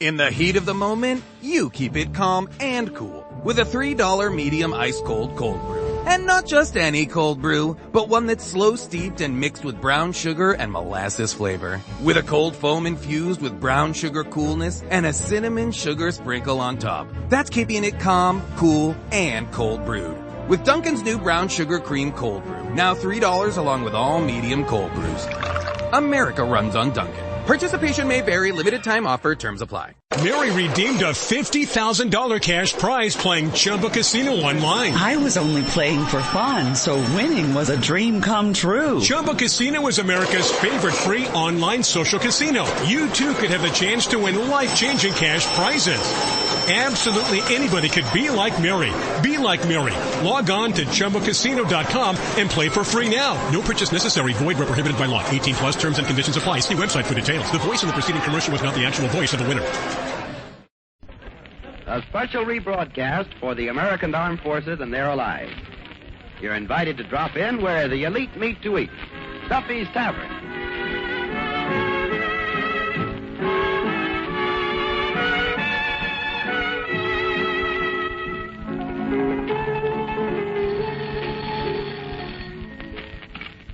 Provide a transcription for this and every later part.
In the heat of the moment, you keep it calm and cool with a $3 medium ice-cold cold brew. And not just any cold brew, but one that's slow steeped and mixed with brown sugar and molasses flavor. With a cold foam infused with brown sugar coolness and a cinnamon sugar sprinkle on top. That's keeping it calm, cool, and cold brewed. With Dunkin's new brown sugar cream cold brew, now $3 along with all medium cold brews. America runs on Dunkin'. Participation may vary. Limited time offer. Terms apply. Mary redeemed a $50,000 cash prize playing Chumba Casino online. I was only playing for fun, so winning was a dream come true. Chumba Casino is America's favorite free online social casino. You too could have the chance to win life-changing cash prizes. Absolutely anybody could be like Mary. Be like Mary. Log on to ChumbaCasino.com and play for free now. No purchase necessary. Void where prohibited by law. 18 plus terms and conditions apply. See website for details. The voice in the preceding commercial was not the actual voice of the winner. A special rebroadcast for the American Armed Forces and their allies. You're invited to drop in where the elite meet to eat. Duffy's Tavern.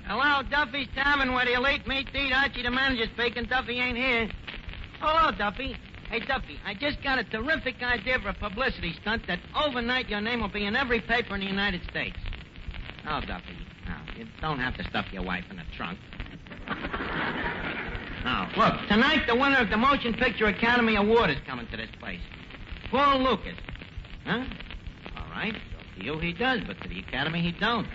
Hello, Duffy's Tavern, where the elite meet to eat. Archie, the manager, speaking. Duffy ain't here. Hello, Duffy. Hey, Duffy, I just got a terrific idea for a publicity stunt that overnight your name will be in every paper in the United States. Oh, Duffy, no, you don't have to stuff your wife in a trunk. Now, look, tonight the winner of the Motion Picture Academy Award is coming to this place. Paul Lukas. Huh? All right, so to you he does, but to the Academy he don't.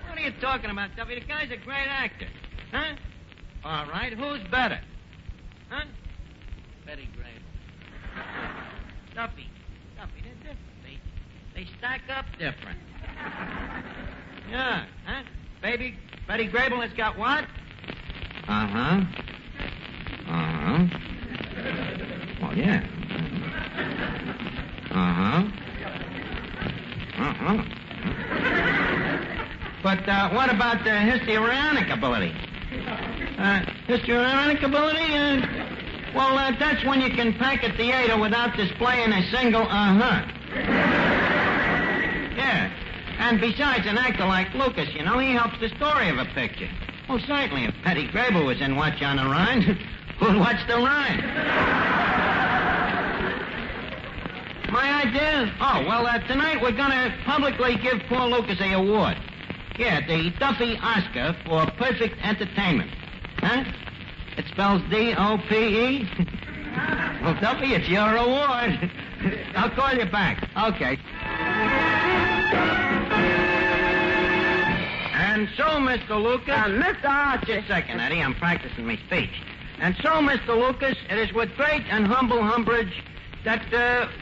What are you talking about, Duffy? The guy's a great actor. Huh? All right, who's better? Huh? Betty Grable. Duffy, they're different. They stack up different. Yeah, huh? Betty Grable has got what? Uh-huh. Uh-huh. Well, yeah. Uh-huh. Uh-huh. But what about the histrionic ability? Histrionic ability? Well, that's when you can pack a theater without displaying a single uh-huh. Yeah. And besides, an actor like Lukas, you know, he helps the story of a picture. Well, certainly, if Betty Grable was in Watch on the Rhine, who'd watch the Rhine? My idea? Oh, well, tonight we're going to publicly give Paul Lukas an award. Yeah, the Duffy Oscar for perfect entertainment. Huh? It spells D-O-P-E. Well, Duffy, it's your award. I'll call you back. Okay. And so, Mr. Lukas... Mr. Archie... Just a second, Eddie. I'm practicing my speech. And so, Mr. Lukas, it is with great and humble umbrage that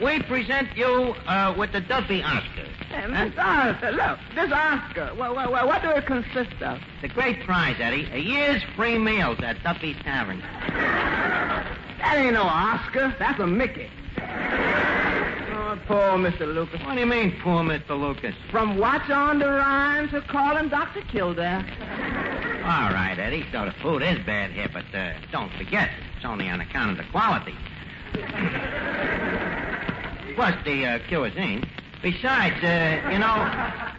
we present you with the Duffy Oscar. Mr. Arthur, look, this Oscar, what do it consist of? The great prize, Eddie, a year's free meals at Duffy's Tavern. That ain't no Oscar. That's a Mickey. Oh, poor Mr. Lukas. What do you mean, poor Mr. Lukas? From Watch on the Rhine to calling Dr. Kildare. All right, Eddie, so the food is bad here, but don't forget, it's only on account of the quality. Plus the cuisine. Besides, you know,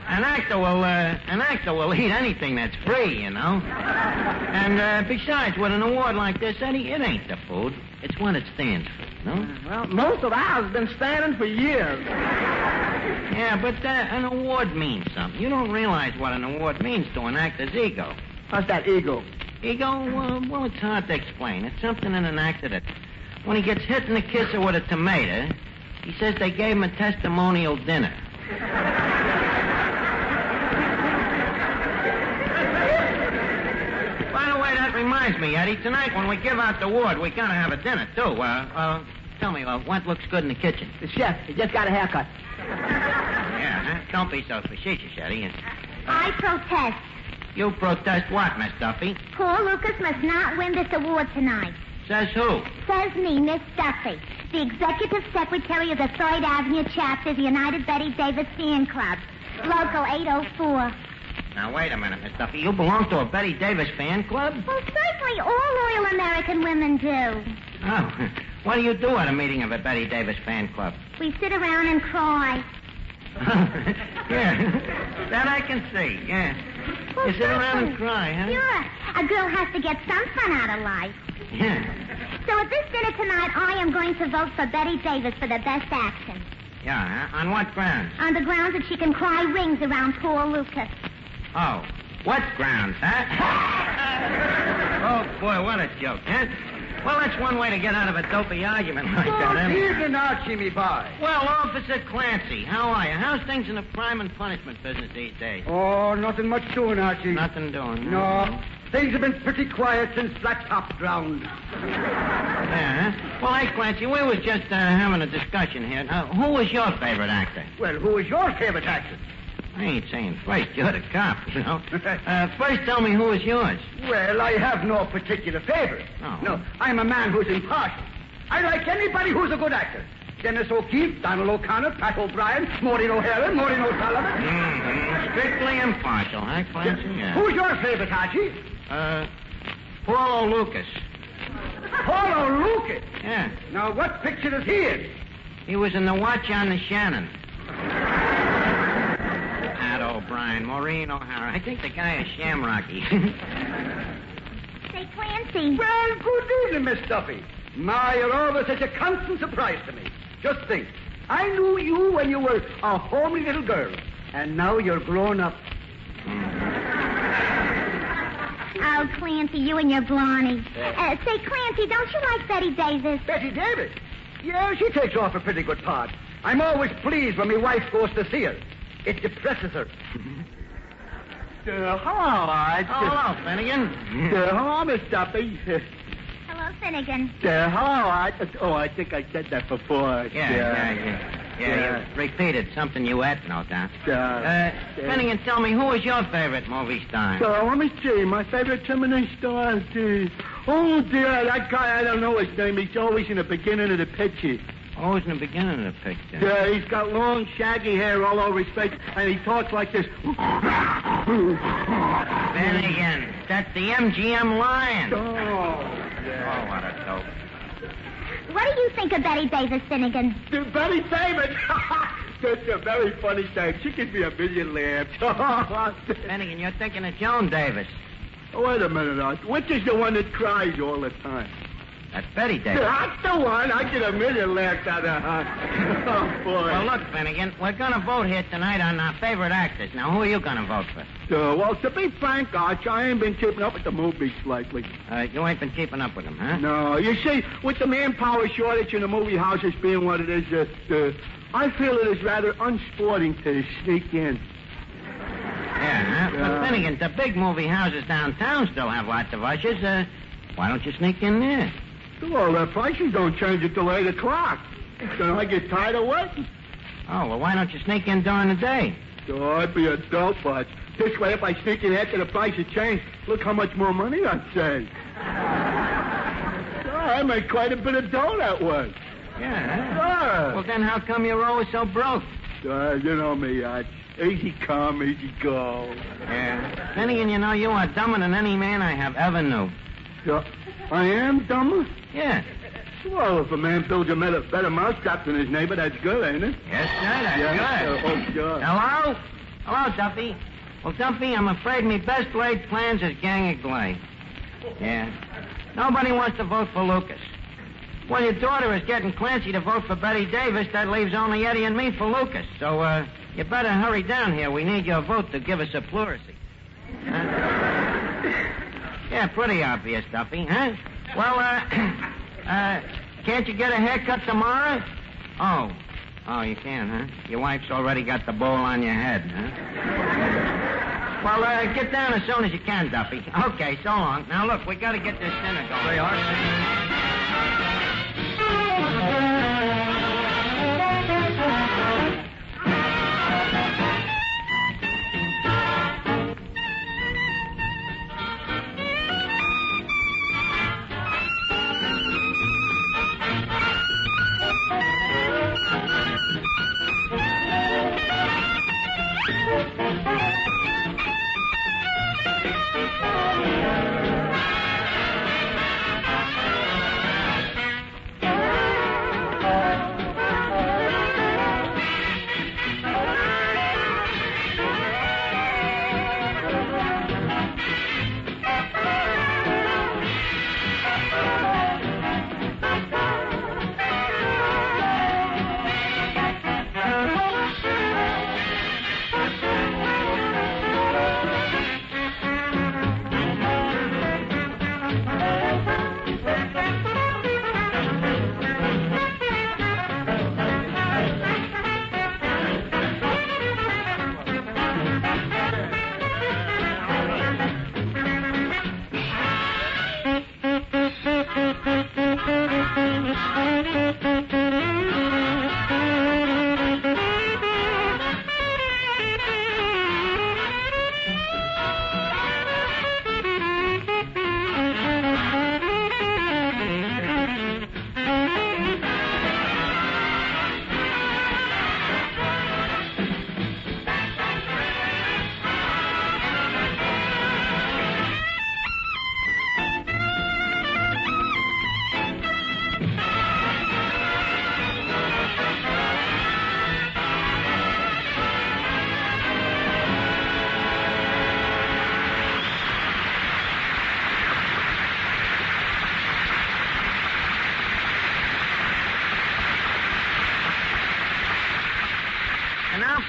an actor will eat anything that's free, you know. And besides, with an award like this, Eddie, it ain't the food. It's what it stands for, you know? Well, most of ours have been standing for years. Yeah, but an award means something. You don't realize what an award means to an actor's ego. What's that ego? Ego? Well, it's hard to explain. It's something in an actor that, when he gets hit in the kisser with a tomato, he says they gave him a testimonial dinner. By the way, that reminds me, Eddie, tonight when we give out the award, we gotta have a dinner, too. Tell me, what looks good in the kitchen? The chef. He just got a haircut. Yeah, huh? Don't be so facetious, Eddie. I protest. You protest what, Miss Duffy? Paul Lukas must not win this award tonight. Says who? Says me, Miss Duffy, the executive secretary of the 3rd Avenue chapter of the United Betty Davis Fan Club, Local 804. Now, wait a minute, Miss Duffy. You belong to a Betty Davis fan club? Well, certainly all loyal American women do. Oh. What do you do at a meeting of a Betty Davis fan club? We sit around and cry. Yeah. That I can see, yeah. Well, You sit around and cry, huh? Sure. A girl has to get some fun out of life. Yeah. So at this dinner tonight, I am going to vote for Betty Davis for the best action. Yeah, huh? On what grounds? On the grounds that she can cry rings around poor Lukas. Oh. What grounds, huh? Oh, boy, what a joke, huh? Well, that's one way to get out of a dopey argument like that, anyway. Here's an Archie, me boy. Well, Officer Clancy, how are you? How's things in the crime and punishment business these days? Oh, nothing much doing, Archie. Nothing doing, huh? No. Things have been pretty quiet since Flat Top drowned. Yeah, huh? Well, hey, Clancy, we was just having a discussion here. Who was your favorite actor? Well, who is your favorite actor? I ain't saying first. You're the cop, you know. First, tell me who was yours. Well, I have no particular favorite. Oh. No, I'm a man who's impartial. I like anybody who's a good actor. Dennis O'Keefe, Donald O'Connor, Pat O'Brien, Maureen O'Hara, Maureen O'Sullivan. Mm-hmm. Strictly impartial, huh, Clancy? Yeah. Who's your favorite, Archie? Paul Lukas. Paul Lukas. Yeah. Now, what picture is he in? He was in The Watch on the Shannon. Pat O'Brien, Maureen O'Hara. I think the guy is Shamrocky. Say, Clancy. Well, good evening, Miss Duffy. My, you're always such a constant surprise to me. Just think, I knew you when you were a homely little girl, and now you're grown up. Oh, Clancy, you and your Blarney. Say, Clancy, don't you like Betty Davis? Betty Davis? Yeah, she takes off a pretty good part. I'm always pleased when my wife goes to see her. It depresses her. Hello, Finnegan. Hello, Miss Duffy. Hello, Finnegan. Hello. I think I said that before. Yeah, you repeated something you had, no doubt. Finnegan, tell me, who was your favorite movie star? So, let me see. My favorite Terminator star is... Oh, dear, that guy, I don't know his name. He's always in the beginning of the picture. Always in the beginning of the picture. Yeah, he's got long, shaggy hair all over his face, and he talks like this. Finnegan, that's the MGM Lion. Yeah. Oh, what a dope. What do you think of Betty Davis, Finnegan? Betty Davis. That's a very funny name. She could be a million lambs. Finnegan, you're thinking of Joan Davis. Wait a minute, Art. Which is the one that cries all the time? That's Betty Davis. That's the one. I get a million laughs out of her. Oh, boy. Well, look, Finnegan, we're going to vote here tonight on our favorite actors. Now, who are you going to vote for? Well, to be frank, Arch, I ain't been keeping up with the movies lately. You ain't been keeping up with them, huh? No. You see, with the manpower shortage in the movie houses being what it is, I feel it is rather unsporting to sneak in. Yeah, huh? But, Finnegan, the big movie houses downtown still have lots of ushers. Why don't you sneak in there? Well, the prices don't change until 8 o'clock. So I get tired of waiting. Oh, well, why don't you sneak in during the day? So I'd be a dope, but this way, if I sneak in after the prices change, look how much more money I'd save. I make quite a bit of dough that way. Yeah. Well, then how come you're always so broke? You know me, easy come, easy go. Yeah. Finnegan, you know, you are dumber than any man I have ever knew. I am dumber? Yeah. Well, if a man builds a better mousetrap than his neighbor, that's good, ain't it? Yes, sir, that's good. Oh, sure. Hello? Hello, Duffy. Well, Duffy, I'm afraid me best laid plans is gang of glay. Yeah. Nobody wants to vote for Lukas. Well, your daughter is getting Clancy to vote for Betty Davis. That leaves only Eddie and me for Lukas. So, you better hurry down here. We need your vote to give us a pleurisy. Yeah, pretty obvious, Duffy, huh? Well, can't you get a haircut tomorrow? Oh, you can, huh? Your wife's already got the bowl on your head, huh? Well, get down as soon as you can, Duffy. Okay, so long. Now, look, we got to get this dinner going. They are.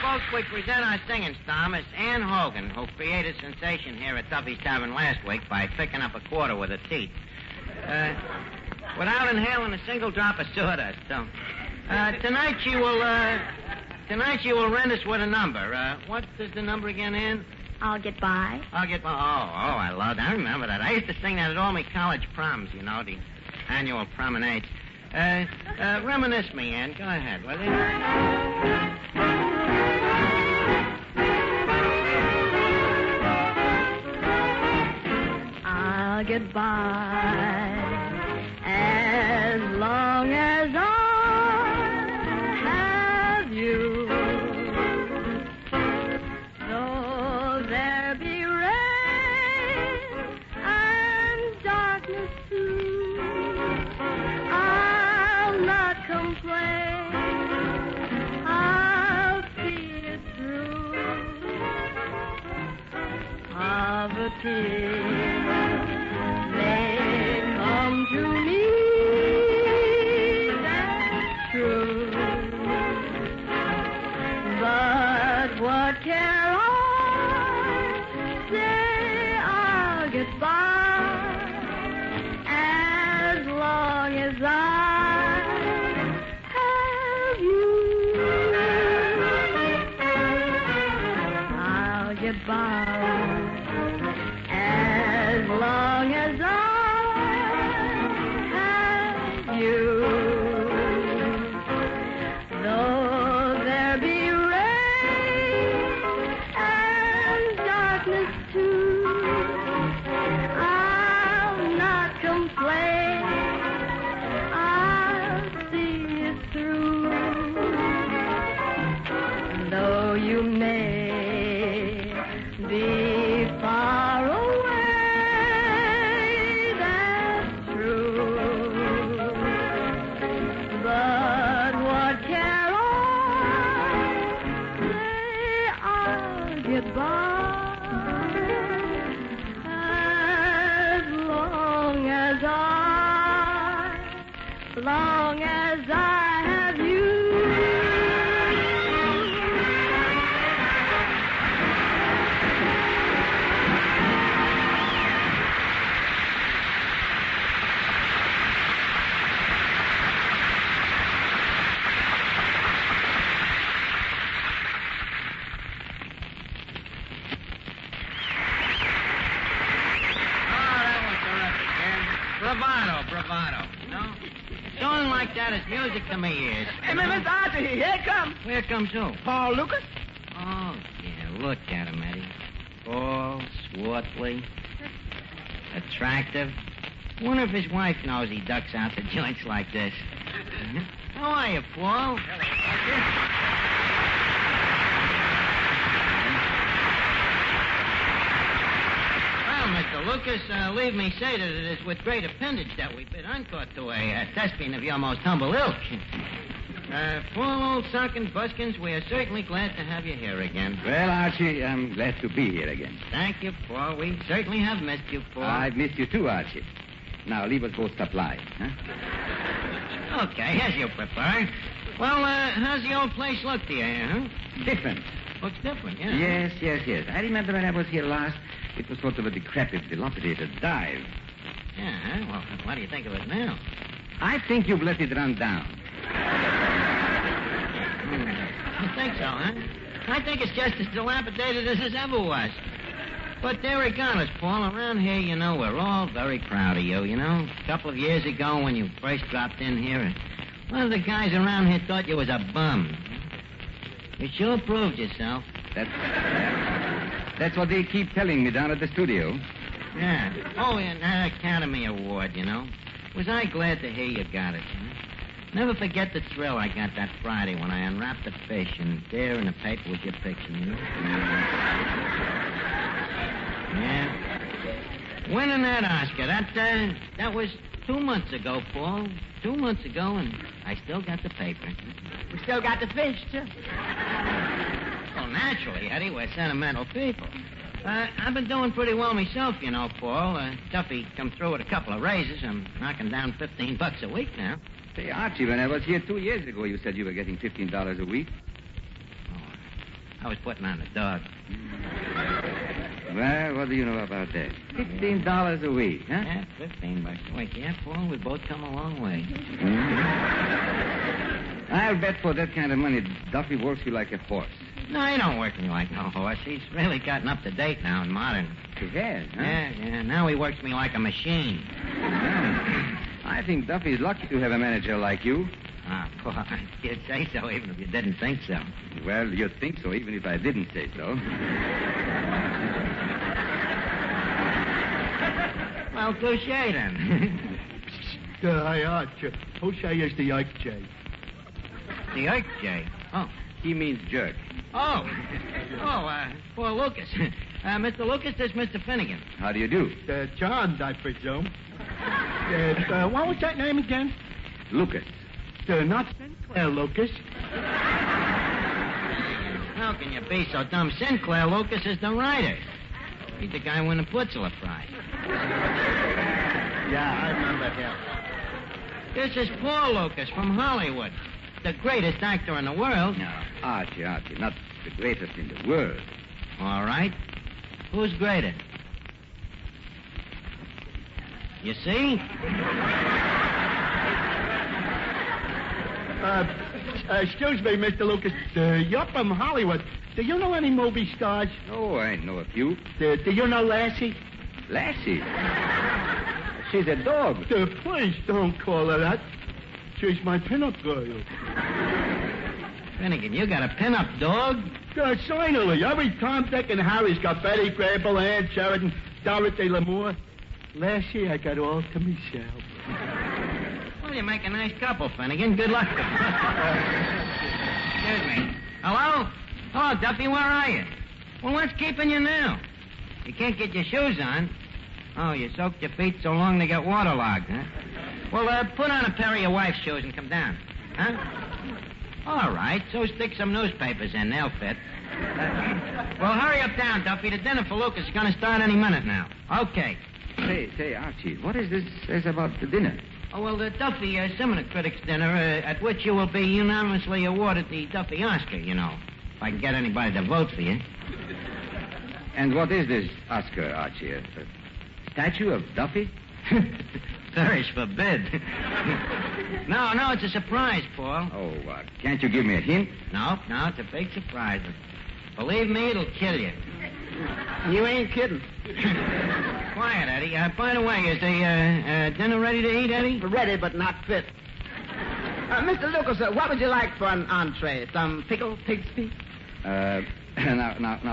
Folks, we present our singing star, Miss Ann Hogan, who created sensation here at Duffy's Tavern last week by picking up a quarter with her teeth. Without inhaling a single drop of sawdust. So, tonight she will rent us with a number. What is the number again, Ann? I'll get by. I'll get by. Oh, I love that. I remember that. I used to sing that at all my college proms, you know, the annual promenades. Reminisce me, Ann. Go ahead, will you? I'll get by as long as I have you. Though there be rain and darkness too, I'll not complain. I'll see it through. Poverty to me, that's true. But what care I? Say I'll get by as long as I have you. I'll get by as long as I you. Though there be rain and darkness too, I'll not complain. I'll see it through. Though you may be far away, that's true. But what care I? Say I'll get by as long as I have you. Bravado, you know? A song like that is music to my ears. Hey, Miss Archie, here comes. Here comes who? Paul Lukas. Oh, yeah, look at him, Eddie. Tall, swartly, attractive. Wonder if his wife knows he ducks out to joints like this. How are you, Paul? Mr. Lucas, leave me say that it is with great appendage that we bid encore to a thespian of your most humble ilk. Paul, old sock and buskins, we are certainly glad to have you here again. Well, Archie, I'm glad to be here again. Thank you, Paul. We certainly have missed you, Paul. I've missed you too, Archie. Now, leave us both supply, huh? Okay, as you prefer. Well, how's the old place look to you, huh? Different. Looks different, yeah. Yes. I remember when I was here last, it was sort of a decrepit, dilapidated dive. Yeah, well, what do you think of it now? I think you've let it run down. You think so, huh? I think it's just as dilapidated as it ever was. But regardless, Paul, around here, you know, we're all very proud of you, you know. A couple of years ago when you first dropped in here, one of the guys around here thought you was a bum. You sure proved yourself. That's what they keep telling me down at the studio. Yeah. Oh, and that Academy Award, you know. Was I glad to hear you got it, you know? Never forget the thrill I got that Friday when I unwrapped the fish, and there in the paper was your picture, you know? Yeah. Winning that Oscar, that was 2 months ago, Paul. 2 months ago, and I still got the paper. We still got the fish, too. Well, naturally, Eddie, we're sentimental people. I've been doing pretty well myself, you know, Paul. Duffy come through with a couple of raises. I'm knocking down $15 a week now. Say, Archie, when I was here 2 years ago, you said you were getting $15 a week. Oh, I was putting on the dog. Well, what do you know about that? $15 a week, huh? Yeah, $15 a week. Yeah, Paul, we've both come a long way. Mm-hmm. I'll bet for that kind of money, Duffy works you like a horse. No, he don't work me like no horse. He's really gotten up to date now and modern. He has, huh? Yeah. Now he works me like a machine. I think Duffy's lucky to have a manager like you. Ah, Paul, you'd say so even if you didn't think so. Well, you'd think so even if I didn't say so. Well, touche then. Hi, Archie. Who say is the Ike J? The Ike J? Oh. He means jerk. Poor Lucas. Mr. Lucas, this is Mr. Finnegan. How do you do? John, I presume. What was that name again? Lucas. Not Sinclair Lucas. How can you be so dumb? Sinclair Lucas is the writer. He's the guy who won the Pulitzer Prize. Yeah, I remember him. This is Paul Lucas from Hollywood. The greatest actor in the world. No, Archie, not the greatest in the world. All right. Who's greater? You see? Excuse me, Mr. Lucas. You're from Hollywood. Do you know any movie stars? Oh, I know a few. Do you know Lassie? Lassie? She's a dog. Please don't call her that. She's my pinup girl. Finnegan, you got a pinup dog? Finally. Every Tom, Dick, and Harry's got Betty Grable, Ann Sheridan, Dorothy Lamour. Lassie, I got all to myself. Well, you make a nice couple, Finnegan. Good luck to you. Excuse me. Hello? Hello, Duffy, where are you? Well, what's keeping you now? You can't get your shoes on. Oh, you soaked your feet so long they got waterlogged, huh? Well, put on a pair of your wife's shoes and come down. Huh? All right, so stick some newspapers in. They'll fit. Well, hurry up down, Duffy. The dinner for Lucas is going to start any minute now. Okay. Say, Archie, what is this about the dinner? Oh, well, the Duffy Seminar Critics Dinner, at which you will be unanimously awarded the Duffy Oscar, you know. If I can get anybody to vote for you. And what is this Oscar, Archie? A statue of Duffy? Perish forbid. No, it's a surprise, Paul. Oh, can't you give me a hint? No, it's a big surprise. Believe me, it'll kill you. You ain't kidding. Quiet, Eddie. By the way, is the dinner ready to eat, Eddie? Ready, but not fit. Mr. Lucas, what would you like for an entree? Some pickled pig's feet? Now,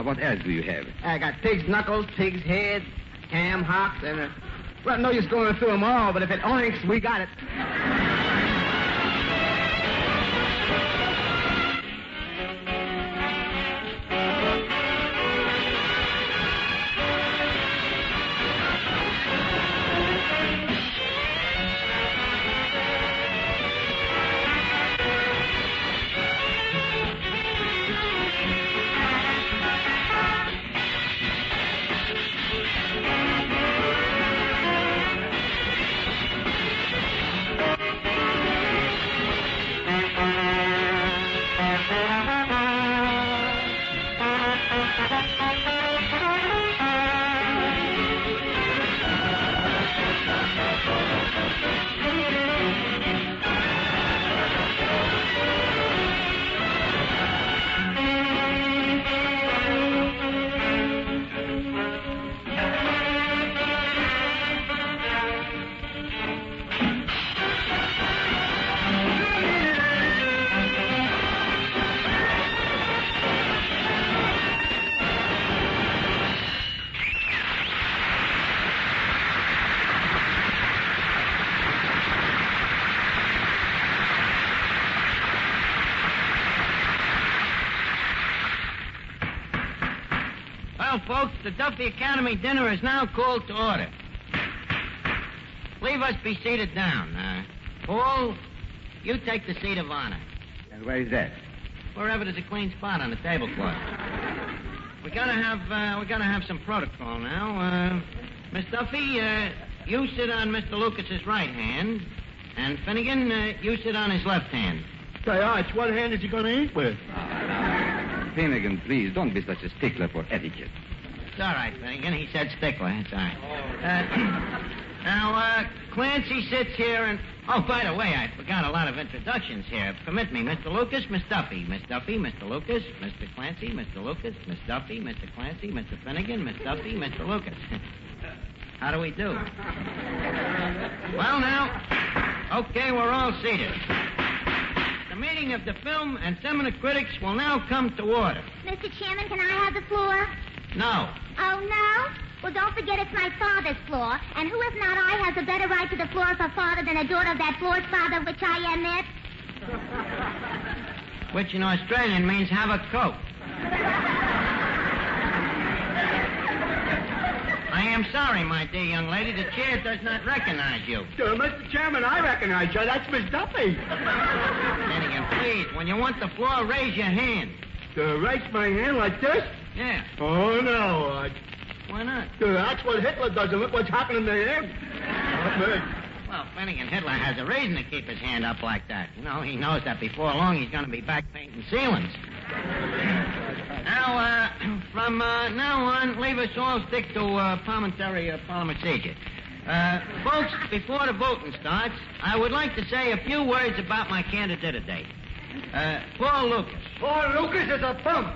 what else do you have? I got pig's knuckles, pig's head, ham hocks, and... well, no use going through them all, but if it oinks, we got it. folks, the Duffy Academy dinner is now called to order. Leave us be seated down. Paul, you take the seat of honor. And where is that? Wherever there's a clean spot on the tablecloth. We gotta have some protocol now. Miss Duffy, you sit on Mr. Lucas's right hand, and Finnegan, you sit on his left hand. Say, Arch, what hand is he going to eat with? Finnegan, please, don't be such a stickler for etiquette. It's all right, Finnegan. He said stickler. It's all right. Now, Clancy sits here and... Oh, by the way, I forgot a lot of introductions here. Permit me, Mr. Lucas, Miss Duffy. Miss Duffy, Mr. Lucas, Mr. Clancy, Mr. Lucas, Miss Duffy, Mr. Clancy, Mr. Finnegan, Miss Duffy, Mr. Lucas. How do we do? Well, now, okay, we're all seated. The meeting of the film and seminar critics will now come to order. Mr. Chairman, can I have the floor? No. Oh, no? Well, don't forget it's my father's floor. And who, if not I, has a better right to the floor of her father than a daughter of that floor's father, which I am it? Which in Australian means have a coat. I am sorry, my dear young lady. The chair does not recognize you. Mr. Chairman, I recognize you. That's Miss Duffy. Finnegan, please, when you want the floor, raise your hand. Raise my hand like this? Yeah. Oh, no, Arch. Why not? That's what Hitler does, and look what's happening to him. Well, Finnegan, Hitler has a reason to keep his hand up like that. You know, he knows that before long he's going to be back painting ceilings. Now, from now on, leave us all stick to parliamentary procedure. Folks, before the voting starts, I would like to say a few words about my candidate today. Paul Lucas. Paul Lucas is a bum.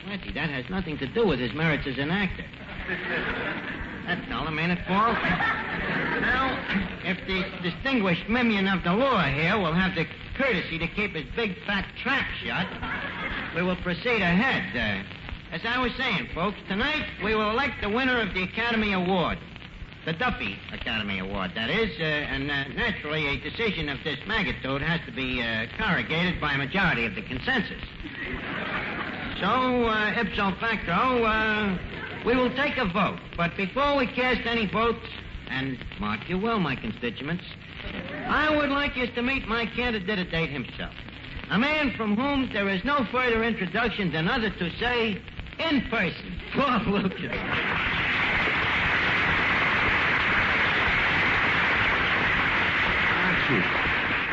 Clancy, that has nothing to do with his merits as an actor. That's all, ain't it, Paul? Now, if the distinguished minion of the law here will have the courtesy to keep his big fat trap shut, we will proceed ahead. As I was saying, folks, tonight we will elect the winner of the Academy Award. The Duffy Academy Award, that is, and naturally a decision of this magnitude has to be corrugated by a majority of the consensus. So, ipso facto, we will take a vote. But before we cast any votes, and mark you well, my constituents, I would like you to meet my candidate himself. A man from whom there is no further introduction than other to say, in person, Paul Lucas.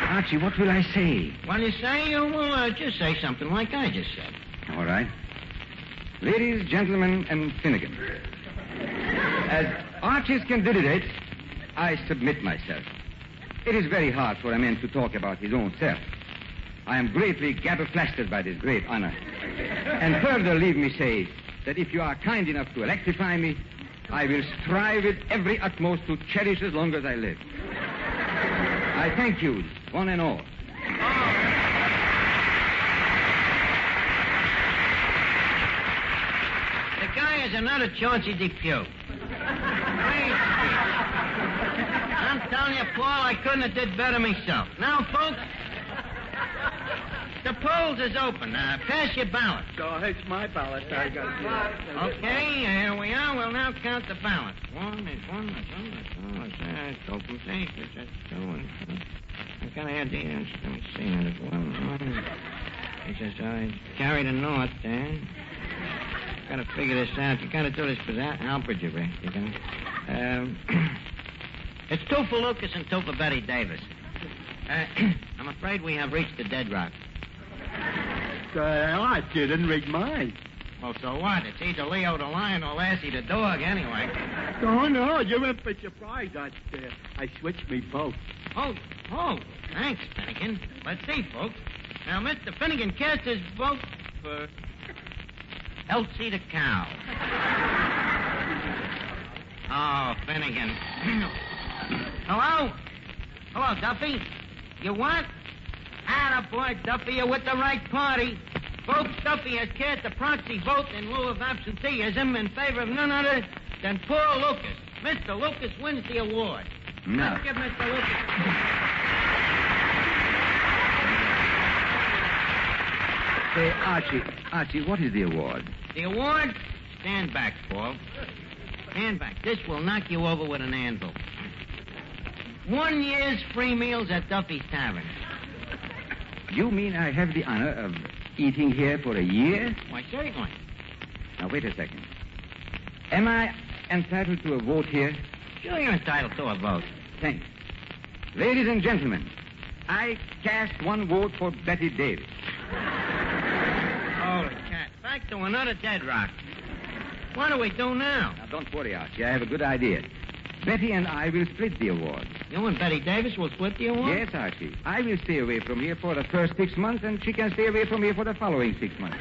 Archie, what will I say? What do you say? You will just say something like I just said. All right. Ladies, gentlemen, and Finnegan. As Archie's candidate, I submit myself. It is very hard for a man to talk about his own self. I am greatly gabberflasted by this great honor. And further, leave me say that if you are kind enough to electrify me, I will strive with every utmost to cherish as long as I live. I thank you, one and all. The guy is another Chauncey Depew. I'm telling you, Paul, I couldn't have did better myself. Now, folks, the polls is open. Pass your ballot. So it's my ballot. I got it. Okay, here we are. We'll now count the ballots. One, that's open. That's two. I gotta add the, let me see. There's one. He says, I carried a north there. Gotta figure this out. You gotta do this for that. Algebra, you know. It's two for Lucas and two for Betty Davis. I'm afraid we have reached the deadlock. I didn't read mine. Well, so what? It's either Leo the lion or Lassie the dog, anyway. Oh, no, you're in for surprise. I switched me both. Oh, thanks, Finnegan. Let's see, folks. Now, Mr. Finnegan cast his vote for Elsie the cow. Oh, Finnegan. Hello? Hello, Duffy? You what? Attaboy, Duffy, you're with the right party. Folks, Duffy has cast a proxy vote in lieu of absenteeism in favor of none other than Paul Lucas. Mr. Lucas wins the award. No. Let's give Mr. Lucas... Say, Archie, what is the award? The award? stand back, Paul. Stand back. This will knock you over with an anvil. 1 year's free meals at Duffy's Tavern. You mean I have the honor of eating here for a year? Why, certainly. Now, wait a second. Am I entitled to a vote here? Sure, you're entitled to a vote. Thanks. Ladies and gentlemen, I cast one vote for Betty Davis. Holy cat. Back to another dead rock. What do we do now? Now, don't worry, Archie. I have a good idea. Betty and I will split the award. You and Betty Davis will split the award? Yes, Archie. I will stay away from here for the first 6 months, and she can stay away from here for the following 6 months.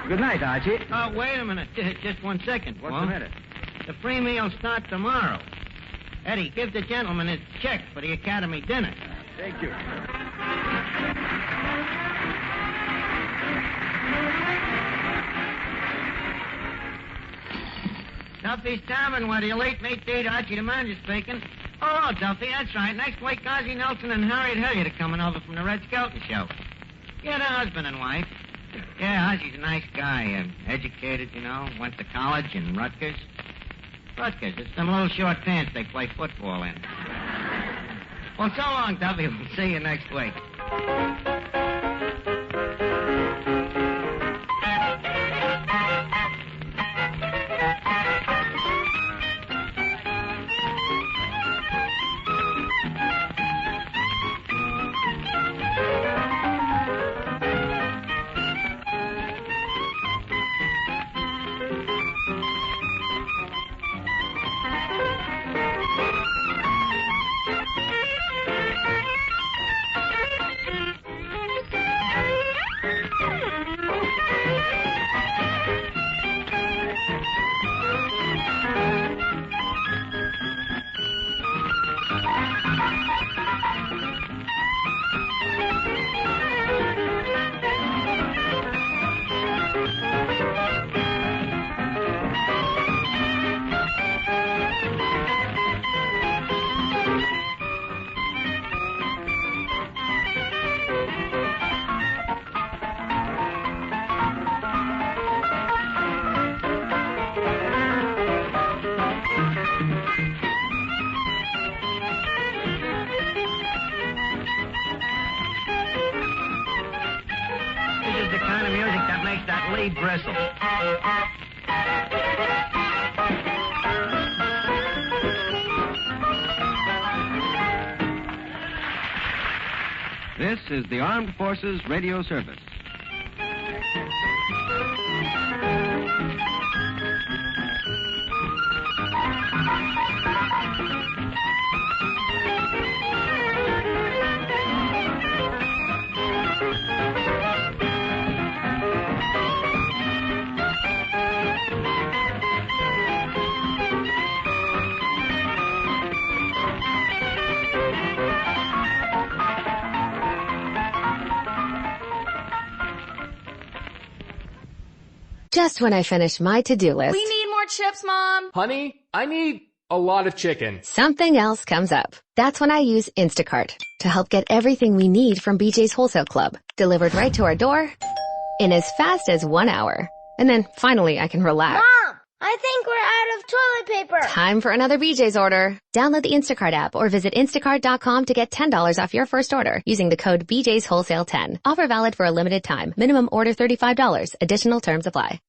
Good night, Archie. Oh, wait a minute. Just 1 second. What's Paul. the matter? The free meals start tomorrow. Eddie, give the gentleman his check for the Academy dinner. Thank you. Duffy's Tavern, where the late mate date Archie the manager speaking. Oh, Duffy, that's right. Next week, Ozzie Nelson and Harriet Hilliard are coming over from the Red Skelton show. Yeah, they're husband and wife. Yeah, Ozzie's a nice guy. Educated, you know. Went to college in Rutgers. Rutgers, it's them little short pants they play football in. Well, so long, Duffy. We'll see you next week. Bristle. This is the Armed Forces Radio Service. Just when I finish my to-do list. We need more chips, Mom. Honey, I need a lot of chicken. Something else comes up. That's when I use Instacart to help get everything we need from BJ's Wholesale Club delivered right to our door in as fast as 1 hour. And then finally I can relax. Mom, I think we're out of toilet paper. Time for another BJ's order. Download the Instacart app or visit instacart.com to get $10 off your first order using the code BJ's Wholesale 10. Offer valid for a limited time. Minimum order $35. Additional terms apply.